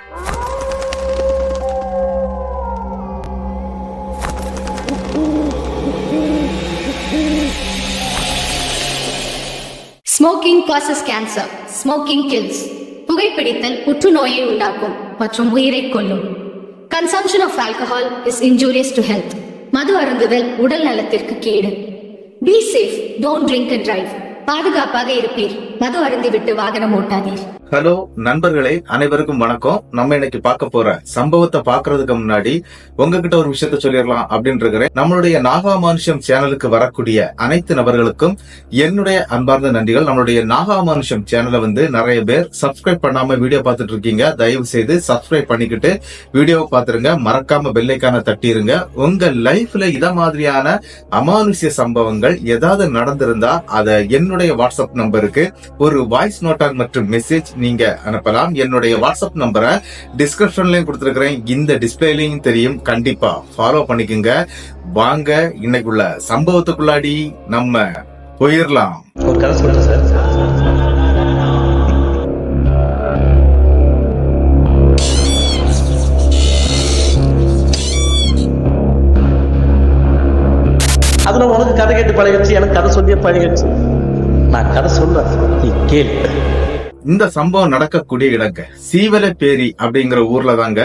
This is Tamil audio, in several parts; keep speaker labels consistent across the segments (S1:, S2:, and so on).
S1: Smoking causes cancer. Smoking kills. புகைப்பிடித்தல் புற்றுநோயை உண்டாக்கும் மற்றும் உயிரை கொல்லும். Consumption of alcohol is injurious to health. மது அருந்துதல் உடல் நலத்திற்கு கேடு. Be safe, don't drink and drive. பாதுகாப்பாக இருப்பீர். மது அருந்திவிட்டு வாகனம் ஓட்டாதீர்.
S2: ஹலோ நண்பர்களே, அனைவருக்கும் வணக்கம். நம்ம இன்னைக்கு பார்க்க போற சம்பவத்தை பாக்குறதுக்கு முன்னாடி உங்ககிட்ட ஒரு விஷயத்த சொல்லிடலாம் அப்படின்னு இருக்கிறேன். நம்மளுடைய நாகாமானுஷம் சேனலுக்கு வரக்கூடிய அனைத்து நபர்களுக்கும் என்னுடைய அன்பார்ந்த நன்றிகள். நம்மளுடைய நாகாமானுஷம் சேனலை நிறைய பேர் சப்ஸ்கிரைப் பண்ணாம வீடியோ பார்த்துட்டு இருக்கீங்க. தயவு செய்து சப்ஸ்கிரைப் பண்ணிக்கிட்டு வீடியோவை பார்த்துருங்க. மறக்காம பெல் ஐகானை தட்டிருங்க. உங்க லைஃப்ல இத மாதிரியான அமானுஷ்ய சம்பவங்கள் ஏதாவது நடந்திருந்தா அதை என்னுடைய வாட்ஸ்அப் நம்பருக்கு ஒரு வாய்ஸ் நோட்டால் மற்றும் மெசேஜ் நீங்க அனுப்பலாம். என்னுடைய வாட்ஸ்அப் நம்பரை டிஸ்கிரிப்ஷன்லயும் கொடுத்திருக்கிறேன், இந்த டிஸ்பிளேலயும் தெரியும். கண்டிப்பா ஃபாலோ பண்ணிக்கோங்க. வாங்க இன்னைக்குள்ள சம்பவத்துக்குள்ளாடி நம்ம போயிடலாம்.
S3: ஒரு கதை சொல்றேன் சார். அதுல உனக்கு கதை கேட்டு பழகிடுச்சு, எனக்கு கதை சொல்லியே பழகிடுச்சு. நான் கதை சொல்றேன், நீ கேளு.
S2: இந்த சம்பவம் நடக்கக்கூடிய இடங்க சீவலப்பேரி அப்படிங்கிற ஊர்ல தாங்க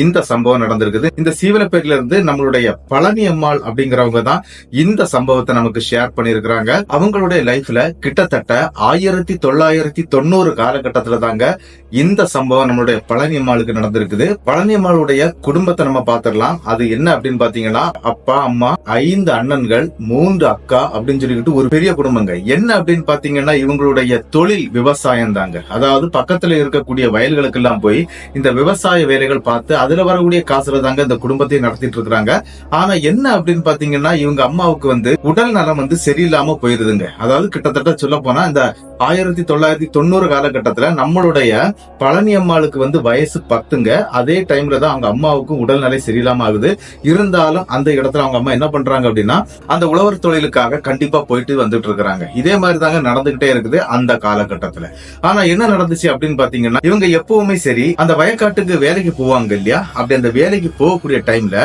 S2: இந்த சம்பவம் நடந்திருக்குது. இந்த சீவலப்பேரியில இருந்து நம்மளுடைய பழனி அம்மாள் அப்படிங்கிறவங்க தான் இந்த சம்பவத்தை நமக்கு ஷேர் பண்ணிருக்கிறாங்க. அவங்களுடைய லைஃப்ல கிட்டத்தட்ட 1990 காலகட்டத்துல தாங்க இந்த சம்பவம் நம்மளுடைய பழனி அம்மாளுக்கு நடந்திருக்குது. பழனி அம்மாளுடைய குடும்பத்தை நம்ம பாத்திரலாம். அது என்ன அப்படின்னு பாத்தீங்கன்னா, அப்பா, அம்மா, 5 அண்ணன்கள், 3 அக்கா அப்படின்னு சொல்லிக்கிட்டு ஒரு பெரிய குடும்பங்க. என்ன அப்படின்னு பாத்தீங்கன்னா, இவங்களுடைய தொழில் விவசாயம் தாங்க. அதாவது பக்கத்துல இருக்கக்கூடிய வயல்களுக்கு எல்லாம் போய் இந்த விவசாய வேலைகள் பார்த்து அதுல வரக்கூடிய காசுல தாங்க இந்த குடும்பத்தை நடத்திட்டு இருக்காங்க. ஆனா என்ன அப்படின்னு பாத்தீங்கன்னா, இவங்க அம்மாவுக்கு உடல் நலம் சரியில்லாம போயிருதுங்க. அதாவது கிட்டத்தட்ட சொல்ல போனா இந்த 1990 காலகட்டத்துல நம்மளுடைய பழனி அம்மாளுக்கு வயசு 10ங்க. அதே டைம்ல தான் அவங்க அம்மாவுக்கு உடல்நிலை சரியில்லாம ஆகுது. இருந்தாலும் அந்த இடத்துல அவங்க அம்மா என்ன பண்றாங்க அப்படின்னா, அந்த உழவர் தொழிலுக்காக கண்டிப்பா போயிட்டு வந்துட்டு இருக்காங்க. இதே மாதிரி தாங்க நடந்துகிட்டே இருக்குது அந்த காலகட்டத்துல. ஆனா என்ன நடந்துச்சு அப்படின்னு பாத்தீங்கன்னா, இவங்க எப்பவுமே சரி அந்த வயக்காட்டுக்கு வேலைக்கு போவாங்க இல்லையா, அப்படி அந்த வேலைக்கு போகக்கூடிய டைம்ல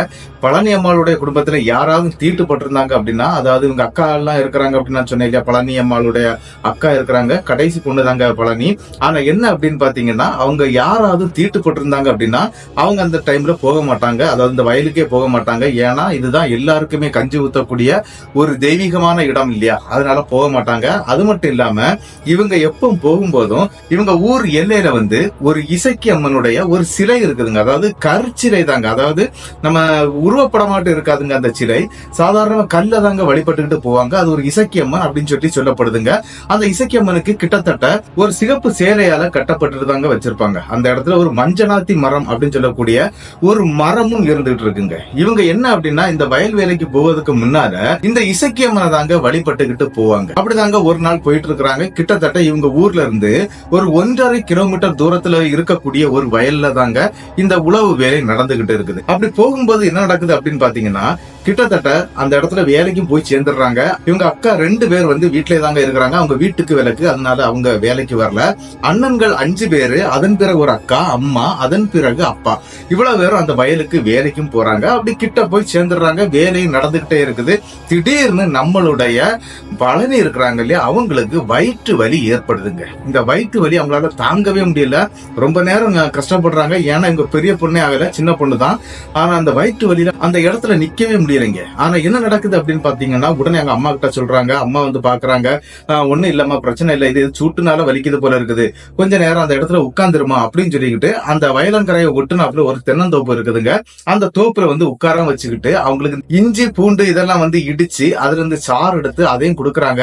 S2: பழனி அம்மாளுடைய குடும்பத்துல யாராவது தீட்டுப்பட்டிருந்தாங்க அப்படின்னா, அதாவது இவங்க அக்கா எல்லாம் இருக்கிறாங்க அப்படின்னு நான் சொன்னேன் இல்லையா, பழனி அம்மாளுடைய அக்கா இருக்கிறாங்க, கடைசி பொண்ணு தாங்க பழனி. ஆனா என்ன அப்படின்னு பாத்தீங்கன்னா, அவங்க யாராவது தீட்டுப்பட்டிருந்தாங்க அப்படின்னா அவங்க அந்த டைம்ல போக மாட்டாங்க. அதாவது இந்த வயலுக்கே போக மாட்டாங்க. ஏன்னா இதுதான் எல்லாருக்குமே கஞ்சி ஊத்தக்கூடிய ஒரு தெய்வீகமான இடம் இல்லையா, அதனால போக மாட்டாங்க. அது மட்டும் இல்லாம இவங்க எப்பவும் போகும்போதும் இவங்க ஊர் எல்லையில ஒரு இசக்கி அம்மனுடைய ஒரு சிலை இருக்குதுங்க. அதாவது கற்சிலை தாங்க. அதாவது நம்ம உருவப்படமாட்டு இருக்காதுங்க அந்த சிலை. சாதாரண கல்ல தாங்க வழிபட்டுக்கிட்டு போவாங்க. அது ஒரு இசக்கி அம்மன் அப்படின்னு சொல்லப்படுதுங்க. அந்த இசக்கி அம்மனுக்கு கிட்டத்தட்ட ஒரு சிகப்பு சேலையால கட்டப்பட்டு தாங்க வச்சிருப்பாங்க. அந்த இடத்துல ஒரு மஞ்சனாத்தி மரம் அப்படின்னு சொல்லக்கூடிய ஒரு மரமும் இருந்துட்டு இருக்குங்க. இவங்க என்ன அப்படின்னா, இந்த வயல் வேலைக்கு போவதற்கு முன்னால இந்த இசக்கி அம்மனை தாங்க வழிபட்டுக்கிட்டு போவாங்க. அப்படிதாங்க ஒரு நாள் போயிட்டு இருக்கிறாங்க. கிட்டத்தட்ட இவங்க ஊர்ல இருந்து ஒரு 1.5 கிலோமீட்டர் தூரத்துல இருக்கக்கூடிய ஒரு வயல்ல தாங்க இந்த உழவு வேலை நடந்துகிட்டு இருக்குது. அப்படி போகும்போது என்ன நடக்குது அப்படின்னு பாத்தீங்கன்னா, கிட்டத்தட்ட அந்த இடத்துல வேலைக்கும் போய் சேர்ந்துடுறாங்க. இவங்க அக்கா 2 பேர் வீட்டிலே தாங்க இருக்கிறாங்க. அவங்க வீட்டுக்கு விலக்கு, அதனால அவங்க வேலைக்கு வரல. அண்ணன்கள் 5 பேரு, அதன் பிறகு ஒரு அக்கா, அம்மா, அதன் பிறகு அப்பா, இவ்வளவு பேரும் அந்த வயலுக்கு வேலைக்கும் போறாங்க. அப்படி கிட்ட போய் சேர்ந்துடுறாங்க. வேலையும் நடந்துகிட்டே இருக்குது. திடீர்னு நம்மளுடைய பழனி இருக்கிறாங்க இல்லையா, அவங்களுக்கு வயிற்று வலி ஏற்படுதுங்க. இந்த வயிற்று வலி அவங்களால தாங்கவே முடியல. ரொம்ப நேரம் கஷ்டப்படுறாங்க. ஏன்னா இவங்க பெரிய பொண்ணே ஆகல, சின்ன பொண்ணு தான். ஆனா அந்த வயிற்று வலியில அந்த இடத்துல நிக்கவே முடியலைங்க. ஆனா என்ன நடக்குது அப்படின்னு பாத்தீங்கன்னா, உடனே எங்க அம்மா கிட்ட சொல்றாங்க. அம்மா பாக்குறாங்க. ஒண்ணும் இல்லம்மா, பிரச்சனை இல்ல, இது சூட்டுனால வலிக்குது போல இருக்குது, கொஞ்ச நேரம் அந்த இடத்துல உட்கார்ந்துருமா அப்படின்னு சொல்லிக்கிட்டு அந்த வயலங்கரையை ஒட்டுனாப்புல ஒரு தென்னந்தோப்பு இருக்குதுங்க. அந்த தோப்புல உட்கார வச்சுக்கிட்டு அவங்களுக்கு இஞ்சி பூண்டு இதெல்லாம் இடிச்சு அதுல இருந்து சாறு எடுத்து அதையும் கொடுக்கறாங்க.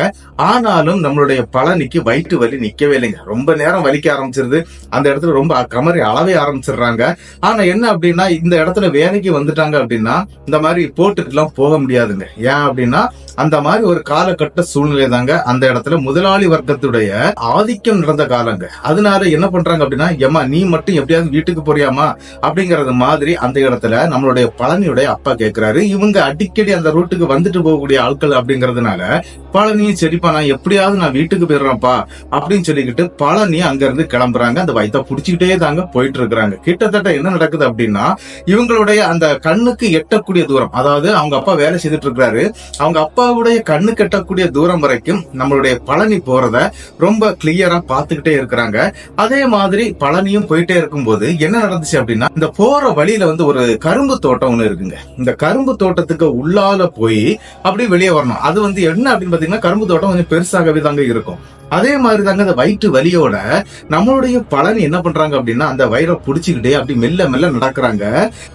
S2: ஆனாலும் நம்மளுடைய பழனிக்கு வயிற்று வலி நிக்கவே இல்லைங்க. ரொம்ப நேரம் வலிக்க ஆரம்பிச்சிருது. அந்த இடத்துல ரொம்ப கமறி அளவே ஆரம்பிச்சிடுறாங்க. ஆனா என்ன அப்படின்னா, இந்த இடத்துல வேலைக்கு வந்துட்டாங்க அப்படின்னா இந்த மாதிரி போட்டுட்டு எல்லாம் போக முடியாதுங்க. ஏன் அப்படின்னா அந்த மாதிரி ஒரு காலகட்ட சூழ்நிலை தாங்க அந்த இடத்துல முதலாளி வர்க்கத்துடைய ஆதிக்கம் நடந்த காலங்க. அதனால என்ன பண்றாங்க அப்படின்னா, ஏமா நீ மட்டும் எப்படியாவது வீட்டுக்கு போறியாமா அப்படிங்கறது மாதிரி அந்த இடத்துல நம்மளுடைய பழனியுடைய அப்பா கேக்குறாரு. இவங்க அடிக்கடி அந்த ரூட்டுக்கு வந்துட்டு போகக்கூடிய ஆட்கள் அப்படிங்கறதுனால பழனியும் சரிப்பா நான் எப்படியாவது நான் வீட்டுக்கு போயிடுறேன்ப்பா அப்படின்னு சொல்லிக்கிட்டு பழனி அங்க இருந்து கிளம்புறாங்க. அந்த வயித்தை புடிச்சுக்கிட்டே தாங்க போயிட்டு இருக்கிறாங்க. கிட்டத்தட்ட என்ன நடக்குது அப்படின்னா, இவங்களுடைய அந்த கண்ணுக்கு எட்டக்கூடிய தூரம், அதாவது அவங்க அப்பா வேலை செய்துட்டு இருக்கிறாரு, அவங்க அப்பாவுடைய கண்ணுக்கு எட்டக்கூடிய தூரம் வரைக்கும் நம்மளுடைய பழனி போறத ரொம்ப கிளியரா பாத்துக்கிட்டே இருக்கிறாங்க. அதே மாதிரி பழனியும் போயிட்டே இருக்கும்போது என்ன நடந்துச்சு அப்படின்னா, இந்த போற வழியில வந்து ஒரு கரும்பு தோட்டம் ஒண்ணு இருக்குங்க. இந்த கரும்பு தோட்டத்துக்கு உள்ளால போய் அப்படி வெளியே வரணும். அது வந்து என்ன அப்படின்னு பாத்தீங்கன்னா, கரும்பு தோட்டம் கொஞ்சம் பெருசாகவே தாங்க இருக்கும். அதே மாதிரி தாங்க அந்த வயிற்று வலியோட நம்மளுடைய பழனி என்ன பண்றாங்க அப்படின்னா, அந்த வயிறை புடிச்சுக்கிட்டே அப்படி மெல்ல மெல்ல நடக்கிறாங்க.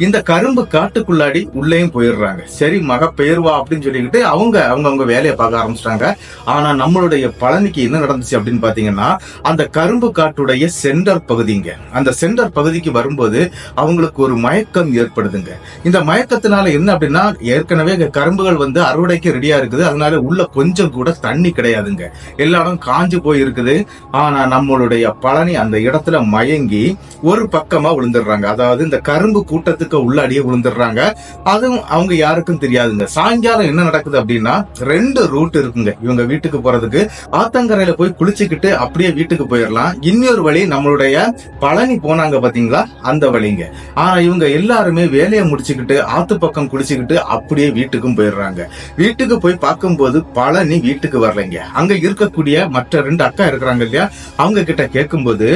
S2: இந்த கரும்பு காட்டுக்குள்ளாடி உள்ளேயும் போயிடுறாங்க. சரி மக பெயர்வா அப்படின்னு சொல்லிக்கிட்டு அவங்க வேலையை பார்க்க ஆரம்பிச்சிட்டாங்க. ஆனா நம்மளுடைய பழனிக்கு என்ன நடந்துச்சு அப்படின்னு பாத்தீங்கன்னா, அந்த கரும்பு காட்டுடைய சென்டர் பகுதிங்க. அந்த சென்டர் பகுதிக்கு வரும்போது அவங்களுக்கு ஒரு மயக்கம் ஏற்படுதுங்க. இந்த மயக்கத்தினால என்ன அப்படின்னா, ஏற்கனவே கரும்புகள் வந்து அறுவடைக்கு ரெடியா இருக்குது. அதனால உள்ள கொஞ்சம் கூட தண்ணி கிடையாதுங்க. எல்லாரும் காஞ்சு போய் இருக்குது. ஆனா நம்மளுடைய பழனி அந்த இடத்துல மயங்கி ஒரு பக்கமா விழுந்துடுறாங்க. அதாவது இந்த கரும்பு கூட்டத்துக்கு உள்ளாடியே விழுந்துடுறாங்க. அதுவும் அவங்க யாருக்கும் தெரியாதுங்க. சாயங்காலம் என்ன நடக்குது அப்படின்னா, 2 ரூட் இருக்குங்க இவங்க வீட்டுக்கு போறதுக்கு. ஆத்தங்கரையில போய் குளிச்சுக்கிட்டு அப்படியே வீட்டுக்கு போயிடலாம். இன்னொரு வழி நம்மளுடைய பழனி போனாங்க பாத்தீங்களா, அந்த வழிங்க. ஆனா இவங்க எல்லாருமே வேலையை முடிச்சுக்கிட்டு ஆத்து பக்கம் குளிச்சுக்கிட்டு அப்படியே வீட்டுக்கும் போயிடுறாங்க. வீட்டுக்கு போய் பார்க்கும்போது பழனி வீட்டுக்கு வரலைங்க. அங்க இருக்கக்கூடிய மற்ற 2 அக்கா இருக்கிறாங்க இல்லையா, அவங்க கிட்ட கேட்கும்போது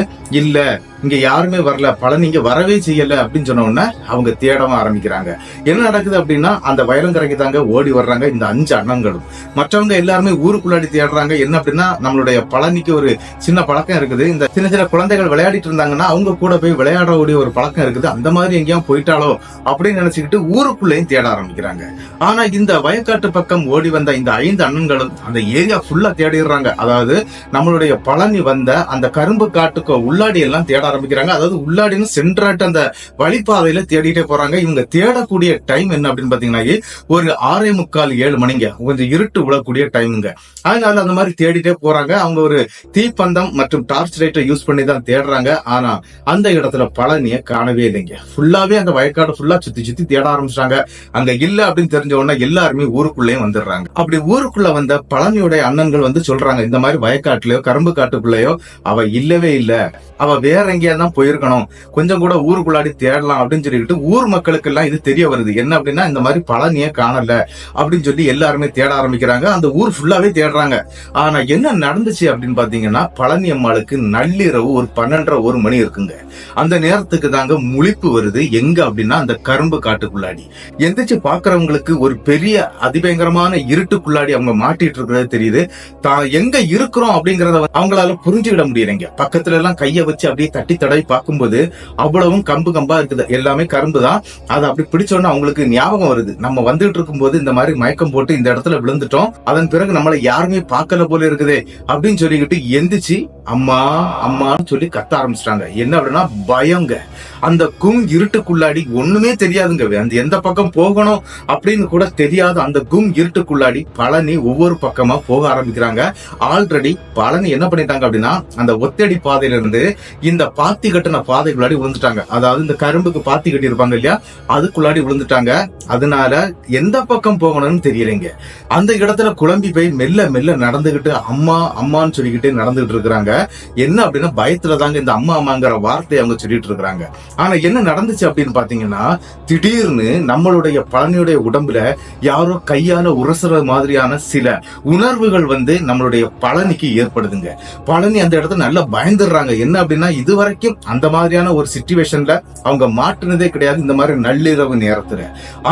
S2: இல்ல இங்க யாருமே வரல, பழனி இங்க வரவே செய்யல அப்படின்னு சொன்ன உடனே அவங்க தேடவும் ஆரம்பிக்கிறாங்க. என்ன நடக்குது அப்படின்னா, அந்த வயலங்கரைக்கு தாங்க ஓடி வர்றாங்க இந்த 5 அண்ணங்களும். மற்றவங்க எல்லாருமே ஊருக்குள்ளாடி தேடுறாங்க. என்ன அப்படின்னா, நம்மளுடைய பழனிக்கு ஒரு சின்ன பழக்கம் இருக்குது. இந்த சின்ன சின்ன குழந்தைகள் விளையாடிட்டு இருந்தாங்கன்னா அவங்க கூட போய் விளையாடக்கூடிய ஒரு பழக்கம் இருக்குது. அந்த மாதிரி எங்கேயும் போயிட்டாலோ அப்படின்னு நினைச்சுக்கிட்டு ஊருக்குள்ளேயும் தேட ஆரம்பிக்கிறாங்க. ஆனா இந்த வயக்காட்டு பக்கம் ஓடி வந்த இந்த 5 அண்ணன்களும் அந்த ஏரியா ஃபுல்லா தேடிடுறாங்க. அதாவது நம்மளுடைய பழனி வந்த அந்த கரும்பு காட்டுக்கு உள்ளாடி எல்லாம் தேட ஆரம்பிக்கிறாங்க. அதாவது உள்ளாடின்னு சென்றாட்டு அந்த வழிபாதையில தேடிட்டே போறாங்க. இவங்க தேடக்கூடிய டைம் என்ன அப்படின்னு பாத்தீங்கன்னா, ஒரு 6:45 7 மணிங்க. கொஞ்சம் இருட்டு விழக்கூடிய டைமுங்க. அதனால அந்த மாதிரி தேடிட்டே போறாங்க. அவங்க ஒரு தீப்பந்தம் மற்றும் டார்ச் லைட்டை யூஸ் பண்ணி தான் தேடுறாங்க. ஆனா அந்த இடத்துல பழனிய காணவே இல்லைங்க. ஃபுல்லாவே அந்த வயக்காடு ஃபுல்லா சுத்தி சுத்தி தேட ஆரம்பிச்சாங்க. அங்க இல்ல அப்படின்னு தெரிஞ்ச உடனே எல்லாருமே ஊருக்குள்ளேயும் வந்துடுறாங்க. அப்படி ஊருக்குள்ள வந்த பழனியுடைய அண்ணன்கள் வந்து சொல்றாங்க, இந்த மாதிரி வயக்காட்டுலயோ கரும்பு காட்டுக்குள்ளேயோ அவ இல்லவே இல்ல, அவ வேற எங்கேயா தான் போயிருக்கணும், கொஞ்சம் கூட ஊருக்குள்ளாடி தேடலாம் அப்படின்னு சொல்லிட்டு ஊர் மக்களுக்கு எல்லாம் இது தெரிய வருது. என்ன அப்படின்னா, இந்த மாதிரி பழனிய காணல அப்படின்னு சொல்லி எல்லாருமே தேட ஆரம்பிக்கிறாங்க. அந்த ஊர் ஃபுல்லாவே தேடுறாங்க. ஆனா என்ன நடந்துச்சு அப்படின்னு பாத்தீங்கன்னா, பழனி அம்மாளுக்கு நள்ளிரவு ஒரு 12:30 1 மணி இருக்குங்க. அந்த நேரத்துக்கு தாங்க முழிப்பு வருது. எங்க அப்படின்னா, அந்த கரும்பு காட்டுக்குள்ளாடி எந்திரிச்சு பாக்குறவங்களுக்கு ஒரு பெரிய அதிபயங்கரமான இருட்டுக்குள்ளாடி அவங்க மாட்டிட்டு இருக்கிறது தெரியுது. தான் எங்க இருக்கிறோம் அப்படிங்கறத அவங்களால புரிஞ்சுக்கிட முடியலைங்க. பக்கத்துல எல்லாம் கைய வச்சு அப்படியே தட்டி தடவி பார்க்கும்போது அவ்வளவும் கம்பு கம்பா இருக்குது. எல்லாமே கரும்பு தான். அதை அப்படி பிடிச்சோன்னு அவங்களுக்கு ஞாபகம் வருது, நம்ம வந்துட்டு இருக்கும்போது இந்த மாதிரி மயக்கம் போட்டு இந்த இடத்துல விழுந்துட்டோம், அதன் பிறகு நம்மளை யாருமே பார்க்கல போல இருக்குதே அப்படின்னு சொல்லிக்கிட்டு எந்திரிச்சு அம்மா அம்மான்னு சொல்லி கத்த ஆரம்பிச்சிட்டாங்க. என்ன அப்படின்னா பயங்க. அந்த இருட்டுக்குள்ளாடி ஒண்ணுமே தெரியாதுங்க. அந்த எந்த பக்கம் போகணும் அப்படின்னு கூட தெரியாத அந்த இருட்டுக்குள்ளாடி பழனி ஒவ்வொரு பக்கமா போக ஆரம்பிக்கிறாங்க. ஆல்ரெடி பழனி என்ன பண்ணிட்டாங்க அப்படின்னா, அந்த ஒத்தடி பாதையில இருந்து இந்த பாத்தி கட்டின பாதைக்குள்ளாடி விழுந்துட்டாங்க. அதாவது இந்த கரும்புக்கு பாத்தி கட்டி இருப்பாங்க இல்லையா, அதுக்குள்ளாடி விழுந்துட்டாங்க. அதனால எந்த பக்கம் போகணும்னு தெரியலைங்க. அந்த இடத்துல குழம்பி போய் மெல்ல மெல்ல நடந்துகிட்டு அம்மா அம்மான்னு சொல்லிக்கிட்டு நடந்துகிட்டு இருக்கிறாங்க. என்ன அப்படின்னா, பயத்துல தாங்க இந்த அம்மா அம்மாங்கிற வார்த்தையை அவங்க சொல்லிட்டு இருக்கிறாங்க. ஆனா என்ன நடந்துச்சு அப்படின்னு பாத்தீங்கன்னா, திடீர்னு நம்மளுடைய பழனியுடைய உடம்புல யாரோ கையால உரசுற மாதிரியான சில உணர்வுகள் வந்து நம்மளுடைய பழனிக்கு ஏற்படுதுங்க. பழனி அந்த இடத்துல நல்லா பயந்துடுறாங்க. என்ன அப்படின்னா, இதுவரைக்கும் அந்த மாதிரியான ஒரு சிச்சுவேஷன்ல அவங்க மாட்டுனதே கிடையாது இந்த மாதிரி நள்ளிரவு நேரத்துல.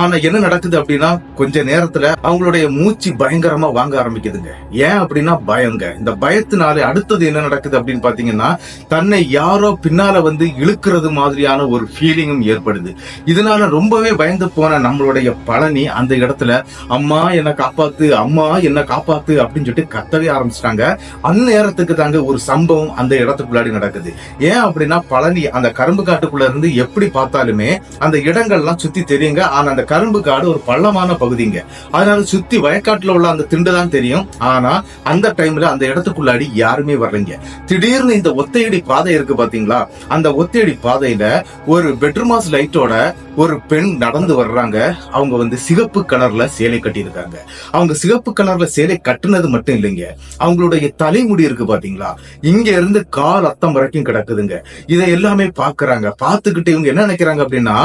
S2: ஆனா என்ன நடக்குது அப்படின்னா, கொஞ்ச நேரத்துல அவங்களுடைய மூச்சு பயங்கரமா வாங்க ஆரம்பிக்குதுங்க. ஏன் அப்படின்னா பயங்க. இந்த பயத்தினால அடுத்தது என்ன நடக்குது அப்படின்னு பாத்தீங்கன்னா, தன்னை யாரோ பின்னால வந்து இழுக்கிறது மாதிரியான ஒரு ஃபீலிங்கும் ஏற்படுது. இதனால ரொம்பவே பயந்து போன நம்மளுடைய பழனி அந்த இடத்துல அம்மா என்ன காப்பாத்து, அம்மா என்ன காப்பாத்து அப்படின்னு சொல்லிட்டு கத்தவே ஆரம்பிச்சிட்டாங்க. அந்த நேரத்துக்கு தாங்க ஒரு சம்பவம் அந்த இடத்துக்குள்ளாடி நடக்குது. ஏன் அப்படின்னா பழனி அந்த கரும்பு காட்டுக்குள்ள இருந்து எப்படி பார்த்தாலுமே அந்த இடங்கள்லாம் சுத்தி தெரியுங்க. ஆனா அந்த கரும்பு காடு ஒரு பள்ளமான பகுதிங்க. அதனால சுத்தி வயக்காட்டுல உள்ள அந்த திண்டு தான் தெரியும். ஆனா அந்த டைம்ல அந்த இடத்துக்குள்ளாடி யாருமே வர்றீங்க. திடீர்னு இந்த ஒத்தையடி பாதை இருக்கு பாத்தீங்களா, அந்த ஒத்தையடி பாதையில ஒரு பெட்ரூமாஸ் லைட்டோட ஒரு பெண் நடந்து வர்றாங்க. அவங்க வந்து சிகப்பு கலர்ல சேலை கட்டி இருக்காங்க. அவங்க சிகப்பு கலர்ல சேலை கட்டுனது மட்டும் இல்லைங்க, அவங்களுடைய தலைமுடி இருக்கு பாத்தீங்களா, இங்க இருந்து கால் அத்தம் வரைக்கும் கிடக்குதுங்க. இதை எல்லாமே பாக்குறாங்க. பாத்துக்கிட்டு இவங்க என்ன நினைக்கிறாங்க அப்படின்னா,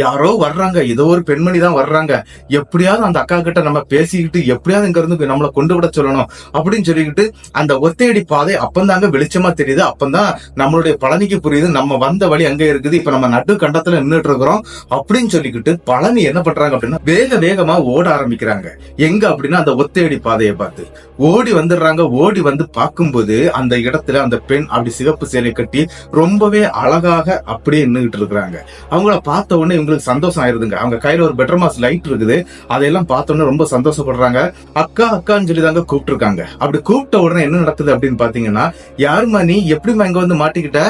S2: யாரோ வர்றாங்க, ஏதோ ஒரு பெண்மணி தான் வர்றாங்க, எப்படியாவது அந்த அக்கா கிட்ட நம்ம பேசிக்கிட்டு எப்படியாவது இங்க இருந்து நம்மளை கொண்டு விட சொல்லணும் அப்படின்னு சொல்லிக்கிட்டு அந்த ஒத்தையடி பாதை அப்பந்தாங்க வெளிச்சமா தெரியுது. அப்பந்தான் நம்மளுடைய பழனிக்கு புரியுது, நம்ம வந்த வழி அங்க இருக்குது, இப்ப நம்ம நடு கண்டத்துல நின்றுட்டு இருக்கிறோம் அப்படின்னு சொல்லிக்கிட்டு பழனி என்ன பண்றாங்க அப்படின்னா வேக வேகமா ஓட ஆரம்பிக்கிறாங்க. எங்க அப்படின்னா அந்த ஒத்தையடி பாதையை பார்த்து ஓடி வந்துடுறாங்க. ஓடி வந்து பார்க்கும்போது அந்த இடத்துல அந்த பெண் அப்படி சிகப்பு சேலை கட்டி ரொம்பவே அழகாக அப்படியே நின்றுகிட்டு இருக்கிறாங்க. அவங்கள பார்த்த உடனே இவங்களுக்கு சந்தோஷம் ஆயிருதுங்க. அவங்க கையில ஒரு பெட்ரூமாஸ் லைட் இருக்குது. அதையெல்லாம் பார்த்த உடனே ரொம்ப சந்தோஷப்படுறாங்க. அக்கா அக்கான்னு சொல்லி தாங்க கூப்பிட்டு இருக்காங்க. அப்படி கூப்பிட்ட உடனே என்ன நடக்குது அப்படின்னு பாத்தீங்கன்னா, யாருமா நீ, எப்படிமா இங்க வந்து மாட்டிக்கிட்ட,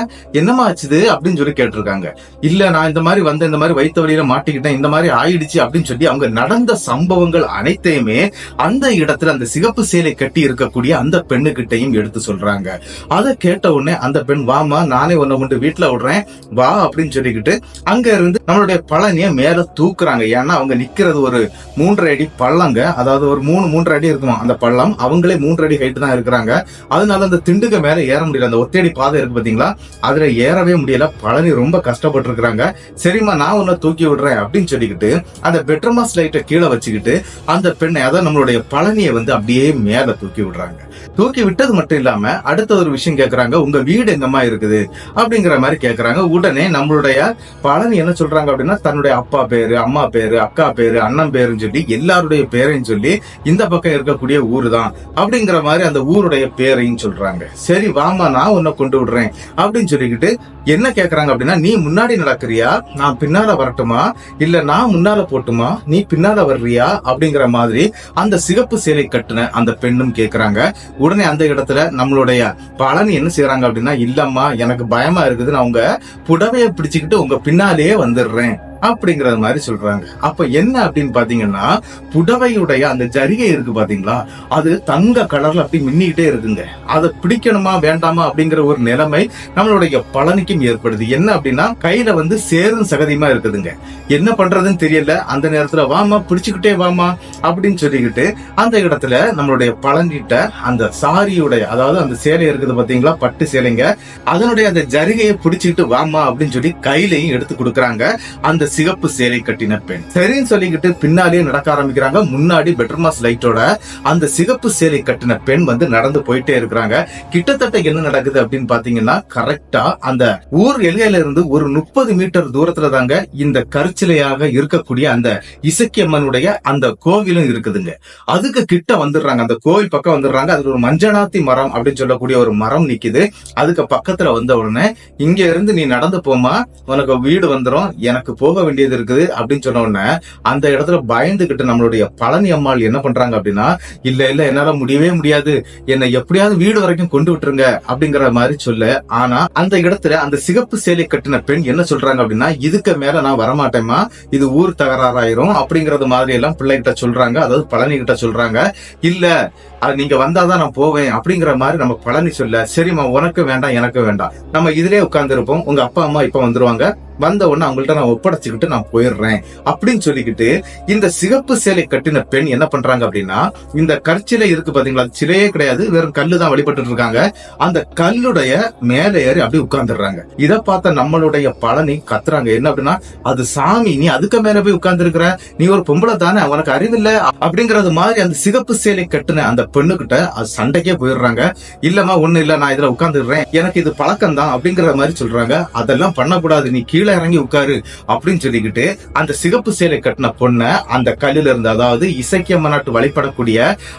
S2: என்னமா ஆச்சுது அப்படின்னு சொல்லி கேட்டிருக்காங்க. இல்ல நான் இந்த மாதிரி வந்து இந்த மாதிரி வைத்த வழியில மாட்டிக்கிட்டேன், இந்த மாதிரி ஆயிடுச்சு அப்படின்னு சொல்லி அவங்க நடந்த சம்பவங்கள் அனைத்தையுமே அந்த இடத்துல அந்த சிகப்பு சேலை கட்டி இருக்கக்கூடிய அந்த பெண்ணுகிட்டையும் எடுத்து சொல்றாங்க. அதை கேட்ட உடனே அந்த பெண், வாமா நானே உன்னை கொண்டு வீட்டுல விடுறேன் வா அப்படின்னு சொல்லிக்கிட்டு அங்க இருந்து நம்மளுடைய பழனிய மேல தூக்குறாங்க. ஏன்னா அவங்க நிக்கிறது ஒரு 3.5 அடி பள்ளங்க, அதாவது ஒரு 3.5 அடி இருக்குமா அந்த பள்ளம். அவங்களே 3 அடி ஹைட் தான் இருக்கிறாங்க. அதனால அந்த திண்டுக்கு மேல ஏற முடியல. அந்த ஒத்தையடி பாதை இருக்கு பாத்தீங்களா, அதுல ஏறவே முடியல. பழனி ரொம்ப கஷ்டப்பட்டு இருக்கிறாங்க. சரிம்மா நான் உன்னை தூக்கி விடுறேன் அப்படின்னு சொல்லிக்கிட்டு அந்த பெட்ரூமாஸ் லைட்டை கீழே வச்சுக்கிட்டு அந்த பெண்ணை, அதாவது நம்மளுடைய பழனியை வந்து அப்படியே மேல தூக்கி விடுறாங்க. தூக்கி விட்டது மட்டும் இல்லாம அடுத்த ஒரு விஷயம் கேக்குறாங்க, உங்க வீடு எங்கம்மா இருக்குது அப்படிங்கிற மாதிரி கேக்குறாங்க. உடனே நம்மளுடைய பழனி என்ன சொல்றாங்க அப்படின்னா, தன்னுடைய அப்பா பேரு, அம்மா பேரு, அக்கா பேரு, அண்ணன் பேருன்னு சொல்லி எல்லாருடைய பேரையும் சொல்லி இந்த பக்கம் இருக்கக்கூடிய ஊரு தான் அப்படிங்கிற மாதிரி அந்த ஊருடைய பேரையும் சொல்றாங்க. சரி வாமா நான் உன்னை கொண்டு விடுறேன் அப்படின்னு சொல்லிக்கிட்டு என்ன கேக்குறாங்க அப்படின்னா, நீ முன்னாடி நடக்கிறியா, நான் பின்னால வரட்டுமா, இல்ல நான் முன்னால போட்டுமா, நீ பின்னால வர்றியா அப்படிங்கிற மாதிரி அந்த சிகப்பு சேலை கட்டுன அந்த பெண்ணும் கேக்குறாங்க. உடனே அந்த இடத்துல நம்மளுடைய பழனி என்ன செய்யறாங்க அப்படின்னா, இல்லம்மா எனக்கு பயமா இருக்குது, நான் உங்க புடவைய பிடிச்சுக்கிட்டு உங்க பின்னாலேயே வந்துடுறேன் அப்படிங்கறது மாதிரி சொல்றாங்க. அப்ப என்ன அப்படின்னு பாத்தீங்கன்னா, புடவையுடைய அந்த ஜரிகை இருக்கு பாத்தீங்களா, அது தங்க கலர்ல அப்படி மின்னிக்கிட்டே இருக்குங்க. அதை பிடிக்கணுமா வேண்டாமா அப்படிங்கிற ஒரு நிலைமை நம்மளுடைய பழனிக்கும் ஏற்படுது. என்ன அப்படின்னா, கையில வந்து சேரும் சகதியமா இருக்குதுங்க. என்ன பண்றதுன்னு தெரியல. அந்த நேரத்துல வாமா பிடிச்சுக்கிட்டே வாமா அப்படின்னு சொல்லிக்கிட்டு அந்த இடத்துல நம்மளுடைய பழனிட்ட அந்த சாரியுடைய, அதாவது அந்த சேலை இருக்குது பாத்தீங்களா, பட்டு சேலைங்க, அதனுடைய அந்த ஜரிகையை பிடிச்சுக்கிட்டு வாமா அப்படின்னு சொல்லி கையிலையும் எடுத்து கொடுக்கறாங்க அந்த சிகப்பு சேலை கட்டின பெண். சரின்னு சொல்லிக்கிட்டு பின்னாலேயே நடக்க ஆரம்பிக்கிறாங்க. முன்னாடி பெட்ரூமாஸ் லைட்டோட அந்த சிகப்பு சேலை கட்டின பெண் வந்து நடந்து போயிட்டே இருக்கிறாங்க. கிட்டத்தட்ட என்ன நடக்குது அப்படின்னு பாத்தீங்கன்னா, கரெக்டா அந்த ஊர் எல்லையில இருந்து ஒரு 30 மீட்டர் தூரத்துல தாங்க இந்த கற்சிலையாக இருக்கக்கூடிய அந்த இசக்கியம்மனுடைய அந்த கோவிலும் இருக்குதுங்க. அதுக்கு கிட்ட வந்துடுறாங்க, அந்த கோவில் பக்கம் வந்துடுறாங்க. அதுல ஒரு மஞ்சனாத்தி மரம் அப்படின்னு சொல்லக்கூடிய ஒரு மரம் நிக்குது. அதுக்கு பக்கத்துல வந்த உடனே, இங்க இருந்து நீ நடந்து போமா, உனக்கு வீடு வந்துரும், எனக்கு போக வேண்டியது இருக்குது அப்படின்னு சொன்ன உடனே அந்த இடத்துல பயந்துகிட்டு நம்மளுடைய பழனி அம்மாள் என்ன பண்றாங்க அப்படின்னா, இல்ல இல்ல என்னால முடியவே முடியாது, என்னை எப்படியாவது வீடு வரைக்கும் கொண்டு விட்டுருங்க அப்படிங்கிற மாதிரி சொல்ல. ஆனா அந்த இடத்துல அந்த சிகப்பு சேலை கட்டின பெண் என்ன சொல்றாங்க அப்படின்னா, இதுக்கு மேல நான் வரமாட்டேமா, இது ஊர் தகராறாயிரும் அப்படிங்கறது மாதிரி எல்லாம் பிள்ளைகிட்ட சொல்றாங்க. அதாவது பழனி கிட்ட சொல்றாங்க. இல்ல அது நீங்க வந்தாதான் நான் போவேன் அப்படிங்கிற மாதிரி நம்ம பழனி சொல்ல, சரிம்மா உனக்கு வேண்டாம் எனக்கு வேண்டாம், நம்ம இதுலயே உட்கார்ந்து இருப்போம், உங்க அப்பா அம்மா இப்ப வந்துருவாங்க, வந்த உடனே அவங்கள்ட்ட நான் ஒப்படைச்சுக்கிட்டு நான் போயிடுறேன் அப்படின்னு சொல்லிக்கிட்டு இந்த சிகப்பு சேலை கட்டின பெண் என்ன பண்றாங்க அப்படின்னா, இந்த கற்சிலை இருக்கு பாத்தீங்களா, சிலையே கிடையாது, வெறும் கல்லு தான் வழிபட்டு இருக்காங்க. அந்த கல்லுடைய மேல ஏறி அப்படியே உட்கார்ந்துடுறாங்க. இதை பார்த்த நம்மளுடைய பழனி கத்துறாங்க, என்ன அப்படின்னா, அது சாமி, நீ அதுக்கு மேல போய் உட்கார்ந்து இருக்கிற, நீ ஒரு பொம்பளை தானே, உனக்கு அறிவில்ல அப்படிங்கறது மாதிரி அந்த சிகப்பு சேலை கட்டின அந்த பெண்ணுகிட்ட அது சண்டைக்கே போயிடுறாங்க. இல்லம்மா ஒண்ணு இல்ல, நான் இதுல உட்கார்ந்துடுறேன், எனக்கு இது பழக்கம் தான் அப்படிங்கிற மாதிரி சொல்றாங்க. அதெல்லாம் பண்ணக்கூடாது, நீ கீழே இறங்கி உட்காரு அப்படின்னு சொல்லிக்கிட்டு அந்த சிகப்பு சேலை கட்டின பொண்ண அந்த கல்லுல இருந்து, அதாவது இசக்கியம்மனாட்டு வழிபடக்கூடிய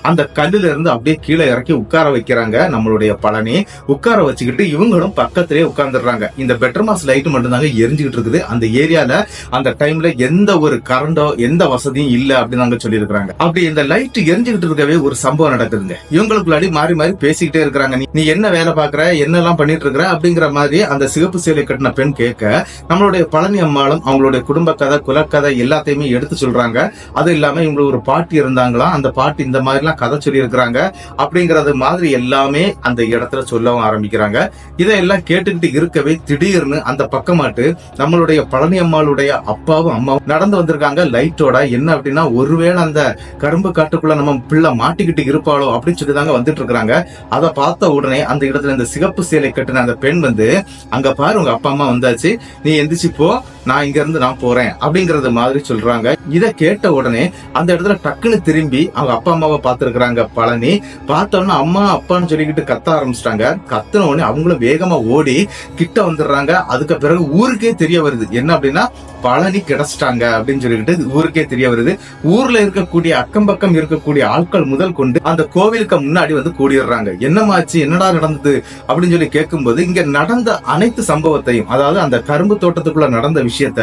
S2: அந்த கல்லுல இருந்து அப்படியே கீழே இறக்கி உட்கார வைக்கிறாங்க நம்மளுடைய பழனி. உட்கார வச்சுக்கிட்டு இவங்களும் பக்கத்திலே உட்கார்ந்துடுறாங்க. இந்த பெட்ரூமாஸ் லைட் மட்டும் தாங்க எரிஞ்சுக்கிட்டு இருக்குது. அந்த ஏரியால அந்த டைம்ல எந்த ஒரு கரண்டோ எந்த வசதியும் இல்ல அப்படின்னு சொல்லி இருக்காங்க. அப்படி இந்த லைட் எரிஞ்சுக்கிட்டு இருக்கவே ஒரு சம்பவம் நடக்குதுங்க. இவங்களுக்குள்ளாடி மாறி மாறி பேசிக்கிட்டே இருக்கிறாங்க. நீ என்ன வேலை பாக்குற, என்னெல்லாம் பண்ணிட்டு இருக்கிற அப்படிங்கிற மாதிரி அந்த சிகப்பு சேலை கட்டின பெண் கேட்க, நம்மளுடைய பழனி அம்மாளும் அவங்களுடைய குடும்ப கதை, குலக்கதை எல்லாத்தையுமே எடுத்து சொல்றாங்க. அது இல்லாம இவங்களுக்கு ஒரு பாட்டி இருந்தாங்களா, அந்த பாட்டி இந்த மாதிரி எல்லாம் கதை சொல்லி இருக்கிறாங்க அப்படிங்கறது மாதிரி எல்லாமே அந்த இடத்துல சொல்லவும் ஆரம்பிக்கிறாங்க. இதையெல்லாம் கேட்டுக்கிட்டு இருக்கவே திடீர்னு அந்த பக்கமாட்டு நம்மளுடைய பழனி அம்மாளுடைய அப்பாவும் அம்மாவும் நடந்து வந்திருக்காங்க லைட்டோட. என்ன அப்படின்னா, ஒருவேளை அந்த கரும்பு காட்டுக்குள்ள நம்ம பிள்ளை மாட்டிக்கிட்டு இருப்பாளோ அப்படின்னு சொல்லி தாங்க வந்துட்டு இருக்காங்க. அதை பார்த்த உடனே அந்த இடத்துல இந்த சிகப்பு சேலை கட்டின அந்த பெண் வந்து, அங்க பாரு உங்க அப்பா அம்மா வந்தாச்சு, நீ எந்திரிச்சு போ, நான் இங்க இருந்து நான் போறேன் அப்படிங்கறது மாதிரி சொல்றாங்க. இத கேட்ட உடனே அந்த இடத்துல டக்குன்னு திரும்பி அவங்க அப்பா அம்மாவை பார்த்திருக்கிறாங்க பழனி. பார்த்தோன்னா அம்மா அப்பான்னு சொல்லிக்கிட்டு கத்த ஆரம்பிச்சிட்டாங்க. கத்துன உடனே அவங்களும் வேகமா ஓடி கிட்ட வந்துடுறாங்க. அதுக்கு பிறகு ஊருக்கே தெரிய வருது என்ன அப்படின்னா, பழனி கிடைச்சிட்டாங்க அப்படின்னு சொல்லிக்கிட்டு ஊருக்கே தெரிய வருது. ஊர்ல இருக்கக்கூடிய அக்கம் பக்கம் இருக்கக்கூடிய ஆட்கள் முதல் கொண்டு அந்த கோவிலுக்கு முன்னாடி வந்து கூடிடுறாங்க. என்னமாச்சு, என்னடா நடந்தது அப்படின்னு சொல்லி கேட்கும்போது, இங்க நடந்த அனைத்து சம்பவத்தையும், அதாவது அந்த கரும்பு தோட்டத்துக்குள்ள நடந்த விஷயத்த